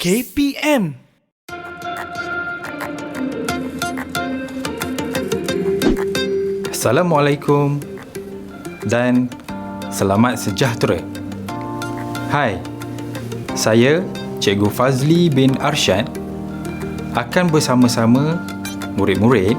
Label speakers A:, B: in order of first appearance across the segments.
A: KPM.
B: Assalamualaikum dan selamat sejahtera. Hai, saya Cikgu Fazli bin Arsyad akan bersama-sama murid-murid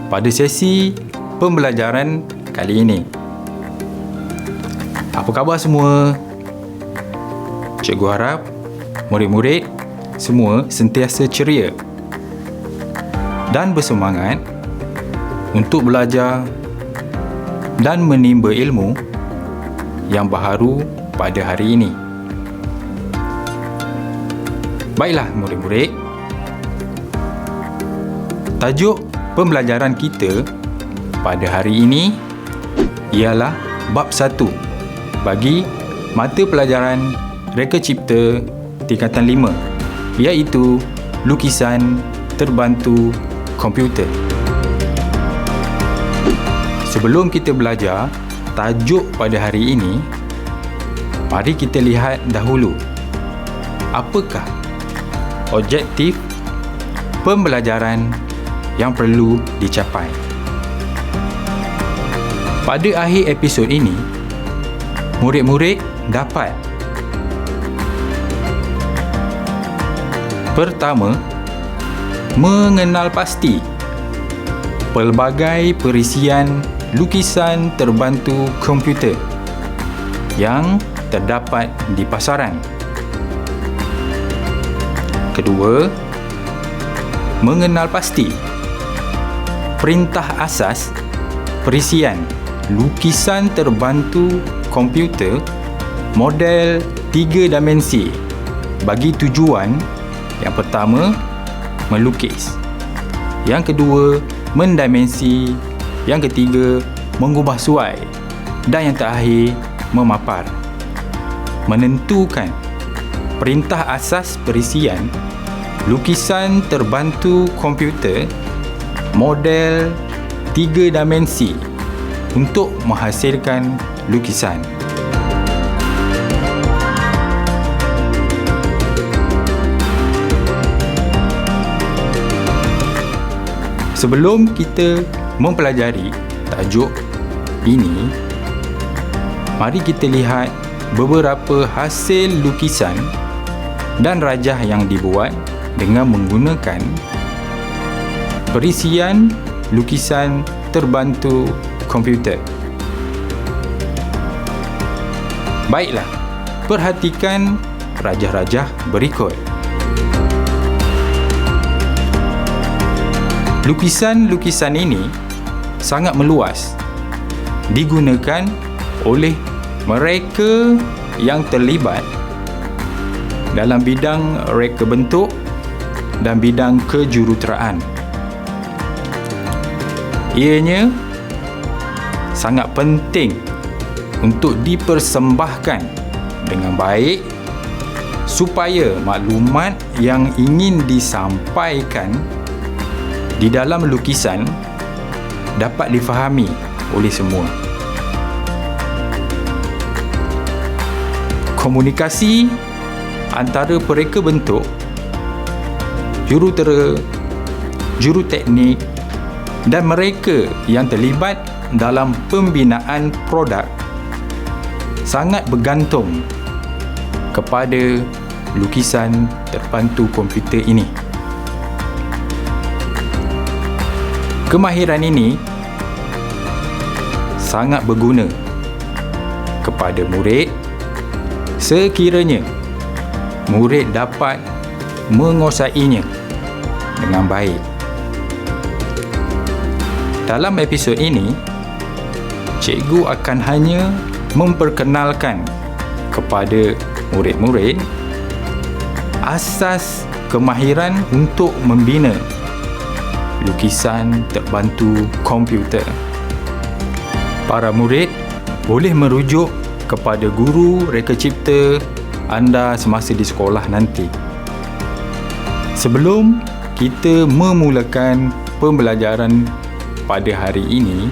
B: pada sesi pembelajaran kali ini. Apa khabar semua? Cikgu harap murid-murid semua sentiasa ceria dan bersemangat untuk belajar dan menimba ilmu yang baharu pada hari ini. Baiklah murid-murid, tajuk pembelajaran kita pada hari ini ialah bab 1 bagi mata pelajaran Reka Cipta tingkatan 5, iaitu lukisan terbantu komputer. Sebelum kita belajar tajuk pada hari ini, mari kita lihat dahulu apakah objektif pembelajaran yang perlu dicapai. Pada akhir episod ini, murid-murid dapat: pertama, mengenal pasti pelbagai perisian lukisan terbantu komputer yang terdapat di pasaran. Kedua, mengenal pasti perintah asas perisian lukisan terbantu komputer model 3 dimensi bagi tujuan yang pertama, melukis. Yang kedua, mendimensi. Yang ketiga, mengubah suai. Dan yang terakhir, memapar. Menentukan perintah asas perisian lukisan terbantu komputer model 3 dimensi untuk menghasilkan lukisan. Sebelum kita mempelajari tajuk ini, mari kita lihat beberapa hasil lukisan dan rajah yang dibuat dengan menggunakan perisian lukisan terbantu komputer. Baiklah, perhatikan rajah-rajah berikut. Lukisan-lukisan ini sangat meluas, digunakan oleh mereka yang terlibat dalam bidang reka bentuk dan bidang kejuruteraan. Ianya sangat penting untuk dipersembahkan dengan baik supaya maklumat yang ingin disampaikan di dalam lukisan dapat difahami oleh semua. Komunikasi antara pereka bentuk, jurutera, juruteknik dan mereka yang terlibat dalam pembinaan produk sangat bergantung kepada lukisan terbantu komputer ini. Kemahiran ini sangat berguna kepada murid sekiranya murid dapat menguasainya dengan baik. Dalam episod ini, cikgu akan hanya memperkenalkan kepada murid-murid asas kemahiran untuk membina lukisan terbantu komputer. Para murid boleh merujuk kepada guru reka cipta anda semasa di sekolah nanti. Sebelum kita memulakan pembelajaran pada hari ini,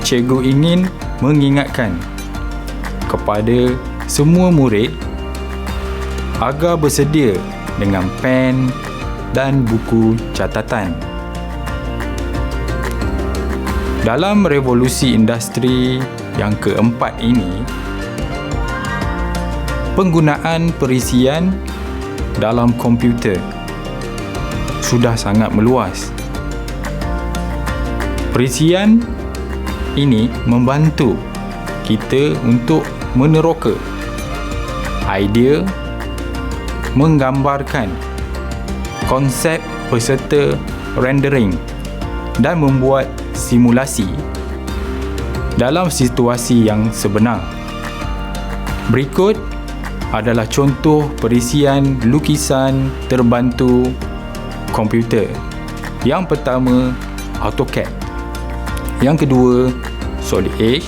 B: cikgu ingin mengingatkan kepada semua murid agar bersedia dengan pen dan buku catatan. Dalam revolusi industri yang keempat ini, penggunaan perisian dalam komputer sudah sangat meluas. Perisian ini membantu kita untuk meneroka idea, menggambarkan konsep beserta rendering dan membuat simulasi dalam situasi yang sebenar. Berikut adalah contoh perisian lukisan terbantu komputer. Yang pertama, AutoCAD. Yang kedua, Solid Edge.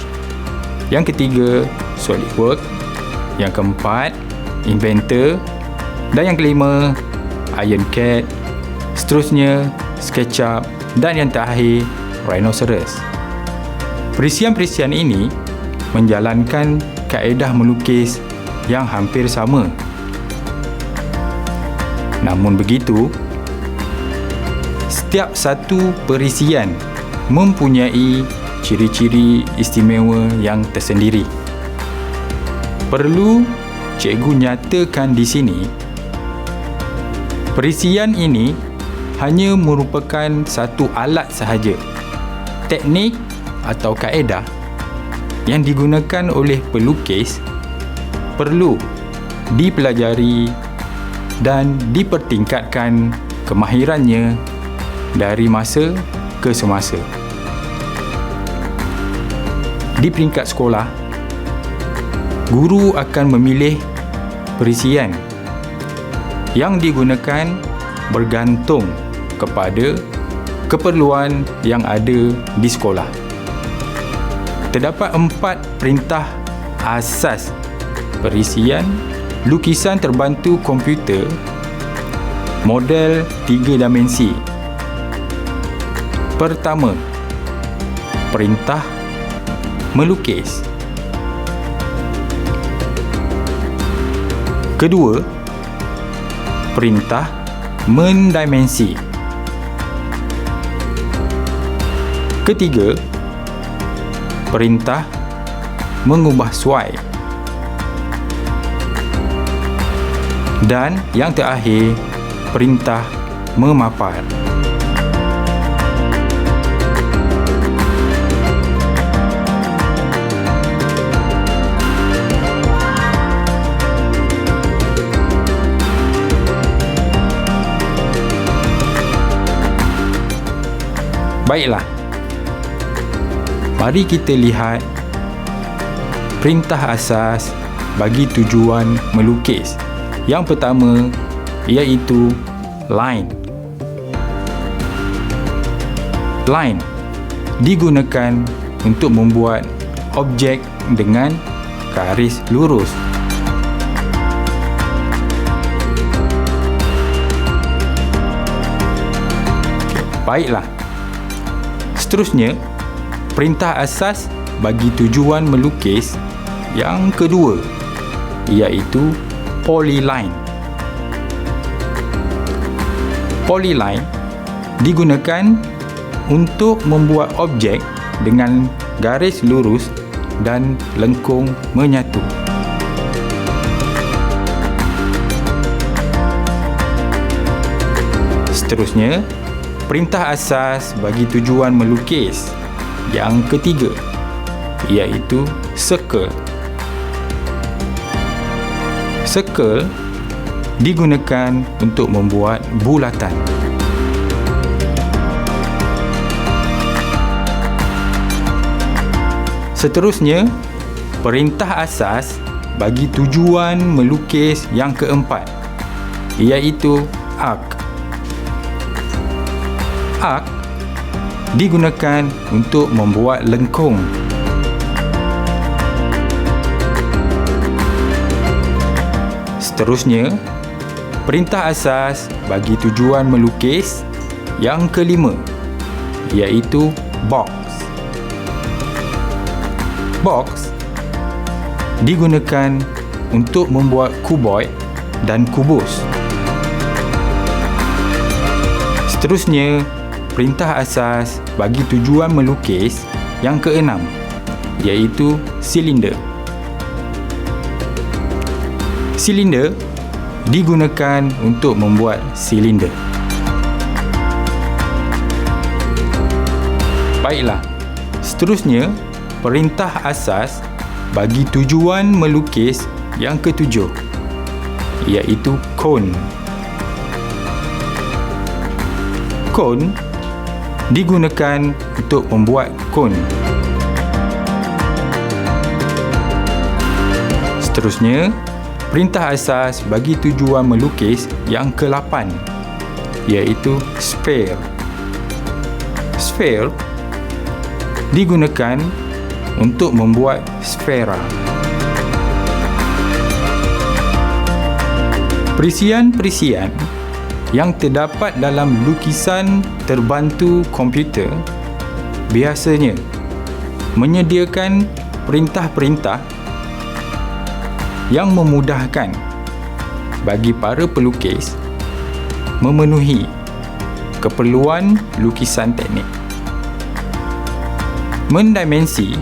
B: Yang ketiga, SolidWorks. Yang keempat, Inventor. Dan yang kelima, IronCAD. Seterusnya, SketchUp. Dan yang terakhir, Rhinoceros. Perisian-perisian ini menjalankan kaedah melukis yang hampir sama. Namun begitu, setiap satu perisian mempunyai ciri-ciri istimewa yang tersendiri. Perlu cikgu nyatakan di sini, perisian ini hanya merupakan satu alat sahaja. Teknik atau kaedah yang digunakan oleh pelukis perlu dipelajari dan dipertingkatkan kemahirannya dari masa ke semasa. Di peringkat sekolah, guru akan memilih perisian yang digunakan bergantung kepada keperluan yang ada di sekolah. Terdapat 4 perintah asas perisian lukisan terbantu komputer model 3 dimensi. Pertama, perintah melukis. Kedua, perintah mendimensi. Ketiga, perintah mengubah suai. Dan yang terakhir, perintah memapar. Baiklah, mari kita lihat perintah asas bagi tujuan melukis. Yang pertama iaitu line. Line digunakan untuk membuat objek dengan garis lurus. Baiklah. Seterusnya, perintah asas bagi tujuan melukis yang kedua iaitu polyline. Polyline digunakan untuk membuat objek dengan garis lurus dan lengkung menyatu. Seterusnya, perintah asas bagi tujuan melukis yang ketiga iaitu circle. Circle digunakan untuk membuat bulatan. Seterusnya, perintah asas bagi tujuan melukis yang keempat iaitu arc. Arc digunakan untuk membuat lengkung. Seterusnya, perintah asas bagi tujuan melukis yang kelima iaitu box. Box digunakan untuk membuat kuboid dan kubus. Seterusnya, perintah asas bagi tujuan melukis yang keenam, iaitu silinder. Silinder digunakan untuk membuat silinder. Baiklah, seterusnya perintah asas bagi tujuan melukis yang ketujuh, iaitu kon. Kon digunakan untuk membuat kon. Seterusnya, perintah asas bagi tujuan melukis yang ke-8, iaitu sphere. Sphere digunakan untuk membuat sfera. Perisian-perisian yang terdapat dalam lukisan terbantu komputer biasanya menyediakan perintah-perintah yang memudahkan bagi para pelukis memenuhi keperluan lukisan teknik. Mendimensi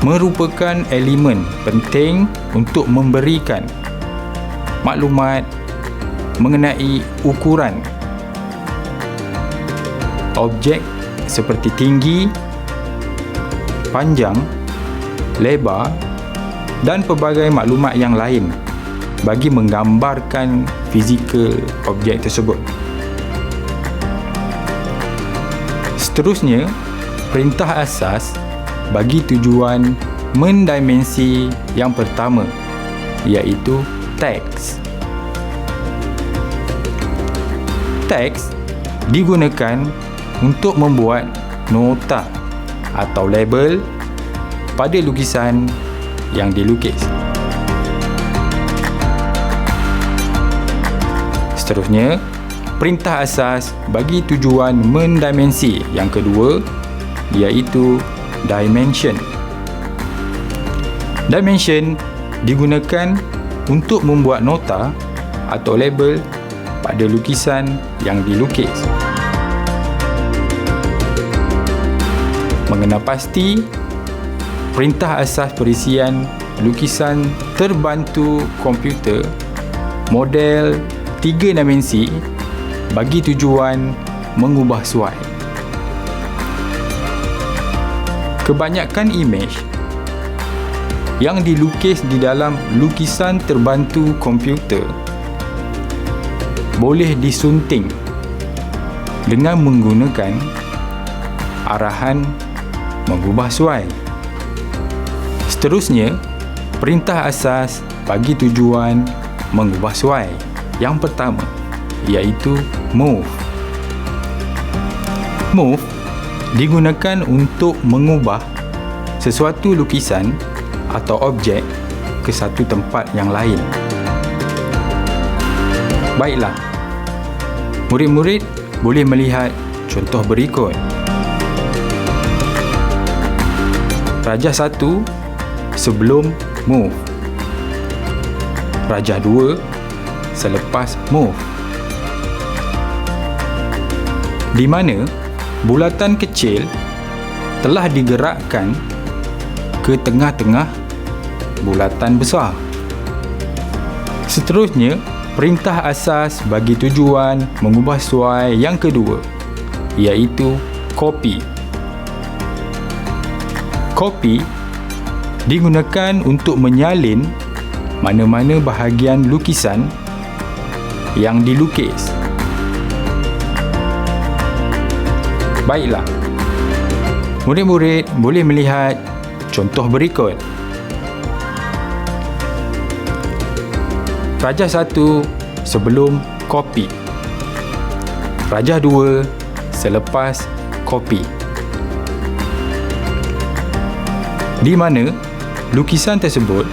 B: merupakan elemen penting untuk memberikan maklumat mengenai ukuran objek seperti tinggi, panjang, lebar dan pelbagai maklumat yang lain bagi menggambarkan fizikal objek tersebut. Seterusnya, perintah asas bagi tujuan mendimensi yang pertama, iaitu teks. Teks digunakan untuk membuat nota atau label pada lukisan yang dilukis. Seterusnya, perintah asas bagi tujuan mendimensi yang kedua, iaitu dimension. Dimension digunakan untuk membuat nota atau label pada lukisan yang dilukis. Mengenal pasti perintah asas perisian lukisan terbantu komputer model 3 dimensi bagi tujuan mengubah suai. Kebanyakan imej yang dilukis di dalam lukisan terbantu komputer boleh disunting dengan menggunakan arahan mengubah suai. Seterusnya, perintah asas bagi tujuan mengubah suai yang pertama, iaitu move. Move digunakan untuk mengubah sesuatu lukisan atau objek ke satu tempat yang lain. Baiklah, murid-murid boleh melihat contoh berikut. Rajah 1 sebelum move. Rajah 2 selepas move. Di mana bulatan kecil telah digerakkan ke tengah-tengah bulatan besar. Seterusnya, perintah asas bagi tujuan mengubah suai yang kedua, iaitu copy. Copy digunakan untuk menyalin mana-mana bahagian lukisan yang dilukis. Baiklah, murid-murid boleh melihat contoh berikut. Rajah 1 sebelum copy. Rajah 2 selepas copy. Di mana lukisan tersebut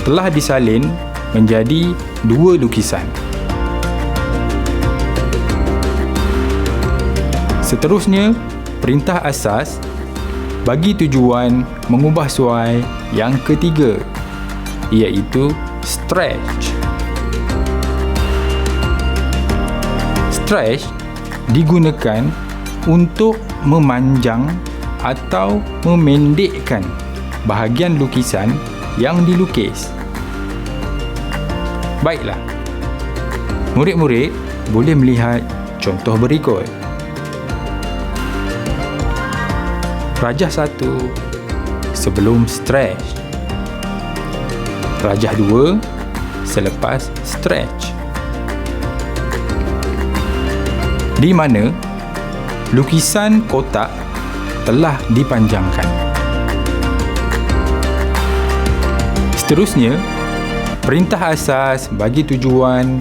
B: telah disalin menjadi dua lukisan. Seterusnya, perintah asas bagi tujuan mengubah suai yang ketiga, iaitu stretch. Stretch digunakan untuk memanjang atau memendekkan bahagian lukisan yang dilukis. Baiklah, murid-murid boleh melihat contoh berikut. Rajah 1 sebelum stretch. Rajah 2 selepas stretch. Di mana lukisan kotak telah dipanjangkan. Seterusnya, perintah asas bagi tujuan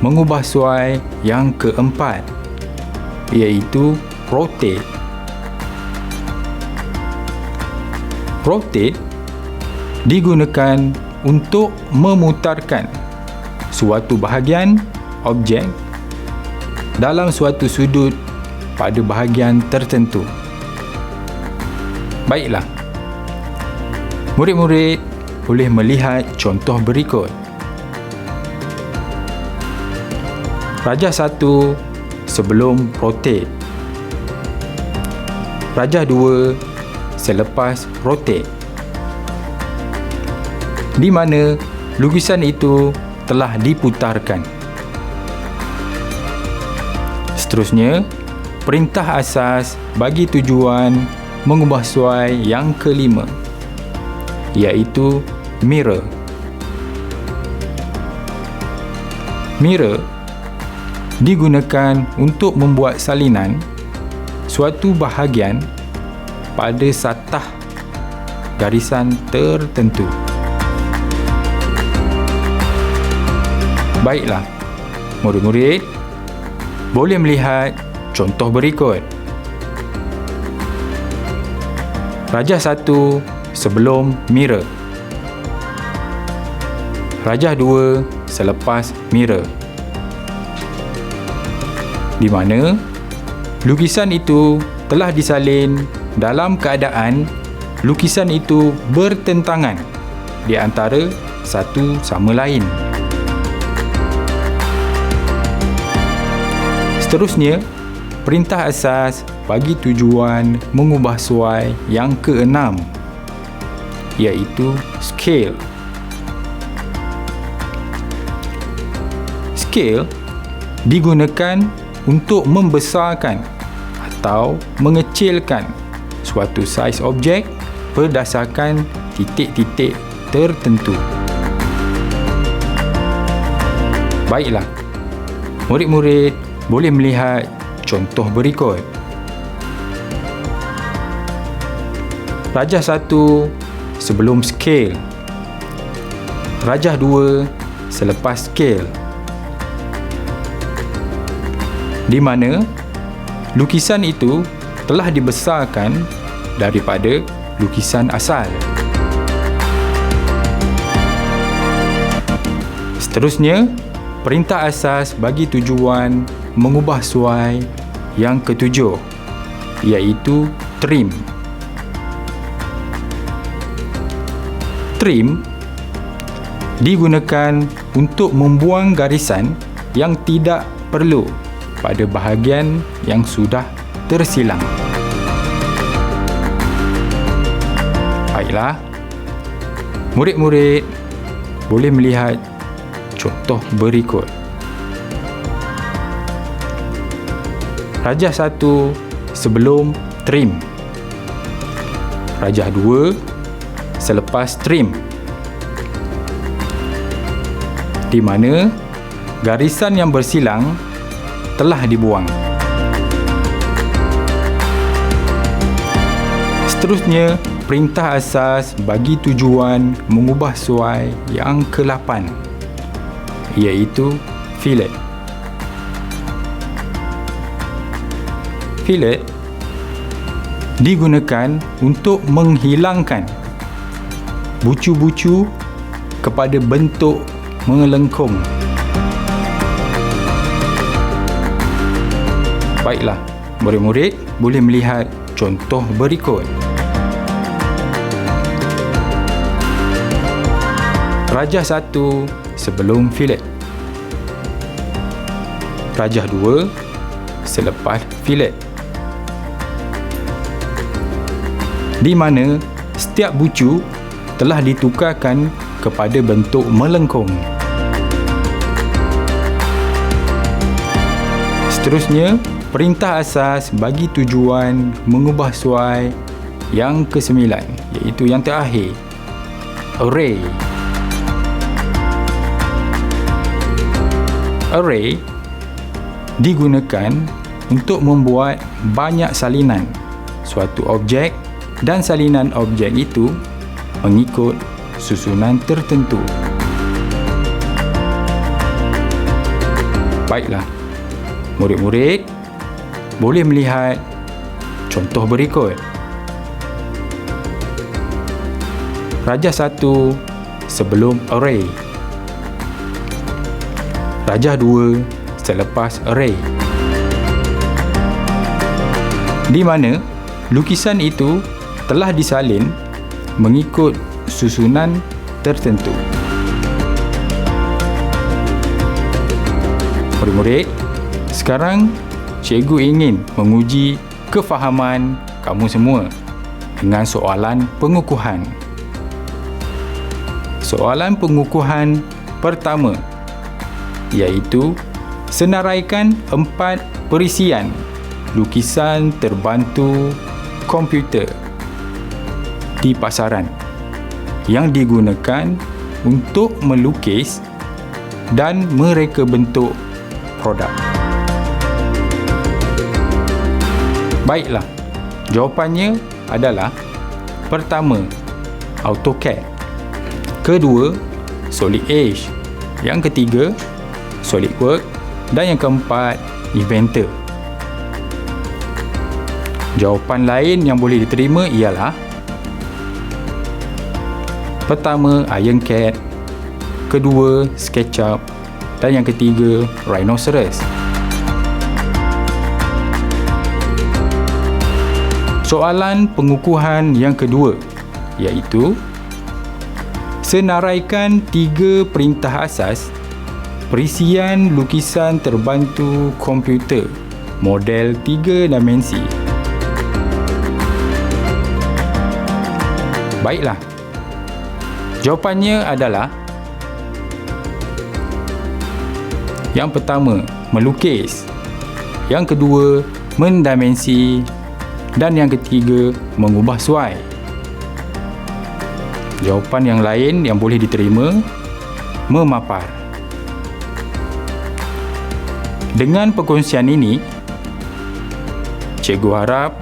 B: mengubah suai yang keempat, iaitu rotate. Rotate digunakan untuk memutarkan suatu bahagian objek dalam suatu sudut pada bahagian tertentu. Baiklah, murid-murid boleh melihat contoh berikut. Rajah 1 sebelum rotate. Rajah 2 selepas rotate. Di mana lukisan itu telah diputarkan. Seterusnya, perintah asas bagi tujuan mengubah suai yang kelima, iaitu mirror. Mirror digunakan untuk membuat salinan suatu bahagian pada satah garisan tertentu. Baiklah, murid-murid boleh melihat contoh berikut. Rajah 1 sebelum mirror. Rajah 2 selepas mirror. Di mana lukisan itu telah disalin dalam keadaan lukisan itu bertentangan di antara satu sama lain. Seterusnya, perintah asas bagi tujuan mengubah suai yang keenam, iaitu scale. Scale digunakan untuk membesarkan atau mengecilkan suatu saiz objek berdasarkan titik-titik tertentu. Baiklah, murid-murid boleh melihat contoh berikut. Rajah 1 sebelum scale. Rajah 2 selepas scale. Di mana lukisan itu telah dibesarkan daripada lukisan asal. Seterusnya, perintah asas bagi tujuan mengubah suai yang ketujuh, iaitu trim. Trim digunakan untuk membuang garisan yang tidak perlu pada bahagian yang sudah tersilang. Baiklah, murid-murid boleh melihat contoh berikut. Rajah 1 sebelum trim. Rajah 2 selepas trim. Di mana garisan yang bersilang telah dibuang. Seterusnya, perintah asas bagi tujuan mengubah suai yang ke-8, iaitu fillet. Fillet digunakan untuk menghilangkan bucu-bucu kepada bentuk melengkung. Baiklah, murid-murid boleh melihat contoh berikut. Rajah 1 sebelum fillet. Rajah 2 selepas fillet. Di mana setiap bucu telah ditukarkan kepada bentuk melengkung. Seterusnya, perintah asas bagi tujuan mengubah suai yang ke-9, iaitu yang terakhir, array. Array digunakan untuk membuat banyak salinan suatu objek, dan salinan objek itu mengikut susunan tertentu. Baiklah, murid-murid boleh melihat contoh berikut. Rajah 1 sebelum array. Rajah 2 selepas array. Di mana lukisan itu telah disalin mengikut susunan tertentu. Murid-murid, sekarang cikgu ingin menguji kefahaman kamu semua dengan soalan pengukuhan. Soalan pengukuhan pertama, iaitu senaraikan 4 perisian lukisan terbantu komputer di pasaran yang digunakan untuk melukis dan mereka bentuk produk. Baiklah, jawapannya adalah pertama, AutoCAD, kedua, Solid Edge, yang ketiga, SolidWorks, dan yang keempat, Inventor. Jawapan lain yang boleh diterima ialah pertama, IronCAD, kedua, SketchUp, dan yang ketiga, Rhinoceros. Soalan pengukuhan yang kedua, iaitu senaraikan 3 perintah asas perisian lukisan terbantu komputer model 3 dimensi. Baiklah, jawapannya adalah yang pertama, melukis, yang kedua, mendimensi, dan yang ketiga, mengubah suai. Jawapan yang lain yang boleh diterima, memapar. Dengan perkongsian ini, cikgu harap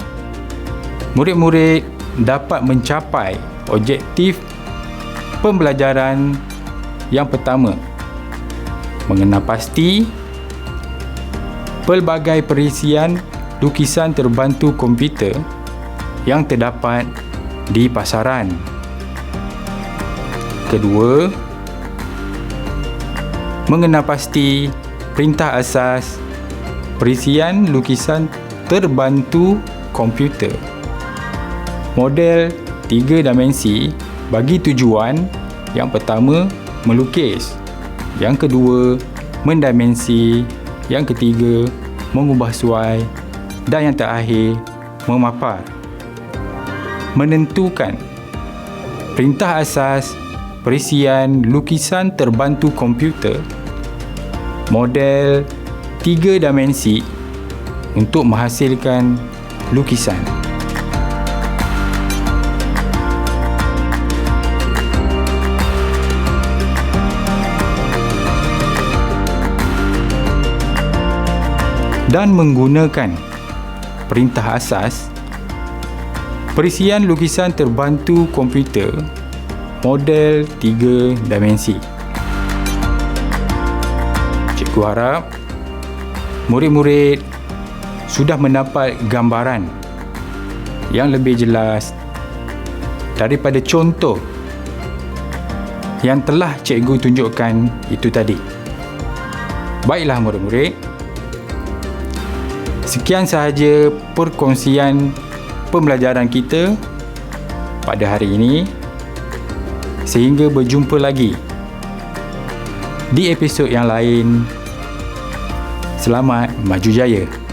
B: murid-murid dapat mencapai objektif pembelajaran yang pertama, mengenal pasti pelbagai perisian lukisan terbantu komputer yang terdapat di pasaran. Kedua, mengenal pasti perintah asas perisian lukisan terbantu komputer model 3 dimensi bagi tujuan yang pertama, melukis, yang kedua, mendimensi, yang ketiga, mengubah suai, dan yang terakhir, memapar. Menentukan perintah asas perisian lukisan terbantu komputer model 3 dimensi untuk menghasilkan lukisan. Dan menggunakan perintah asas perisian lukisan terbantu komputer model 3 dimensi. Cikgu harap murid-murid sudah mendapat gambaran yang lebih jelas daripada contoh yang telah cikgu tunjukkan itu tadi. Baiklah murid-murid, sekian sahaja perkongsian pembelajaran kita pada hari ini. Sehingga berjumpa lagi di episod yang lain. Selamat maju jaya.